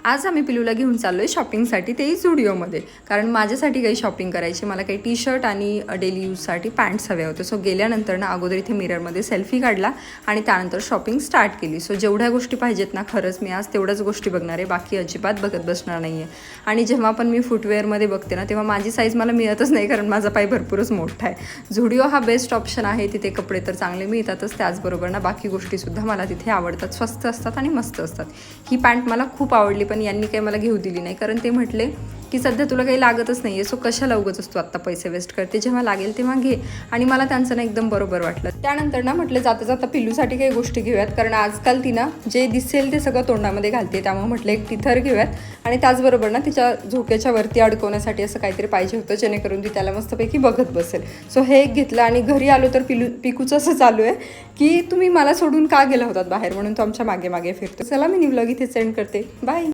आज आम्ही पिलूला घेऊन चाललो आहे शॉपिंगसाठी, तेही झुडिओमध्ये. कारण माझ्यासाठी काही शॉपिंग करायची, मला काही टी शर्ट आणि डेली यूजसाठी पॅन्ट्स हव्या होत्या. सो गेल्यानंतर ना अगोदर इथे मिररमध्ये सेल्फी काढला आणि त्यानंतर शॉपिंग स्टार्ट केली. सो जेवढ्या गोष्टी पाहिजेत ना, खरंच मी आज तेवढ्याच गोष्टी बघणार आहे, बाकी अजिबात बघत बसणार नाही आहे. आणि जेव्हा पण मी फुटवेअरमध्ये बघते ना, तेव्हा माझी साईज मला मिळतच नाही, कारण माझा पाय भरपूरच मोठा आहे. झुडिओ हा बेस्ट ऑप्शन आहे. तिथे कपडे तर चांगले मिळतातच, त्याचबरोबर ना बाकी गोष्टीसुद्धा मला तिथे आवडतात, स्वस्त असतात आणि मस्त असतात. ही पॅन्ट मला खूप आवडली, पण यांनी काही मला घेऊ दिली नाही, कारण ते म्हटले की सध्या तुला काही लागतच नाही आहे, सो कशाला उगाच असतो आत्ता पैसे वेस्ट करते, जेव्हा लागेल तेव्हा घे. आणि मला त्यांचं ना एकदम बरोबर वाटलं. त्यानंतर ना म्हटलं जाता जाता पिल्लूसाठी काही गोष्टी घेऊयात, कारण आजकाल ती ना जे दिसेल ते सगळं तोंडामध्ये घालते, त्यामुळे म्हटलं एक टिथर घेऊयात आणि त्याचबरोबर ना तिच्या झोक्याच्या वरती अडकवण्यासाठी असं काहीतरी पाहिजे होतं, जेणेकरून ती त्याला मस्तपैकी बघत बसेल. सो हे एक घेतलं आणि घरी आलो तर पिकूचं असं चालू आहे की तुम्ही मला सोडून का गेला होतात बाहेर, म्हणून तो आमच्या मागे मागे फिरतो. चला मी व्लॉग इथे सेंड करते. बाय.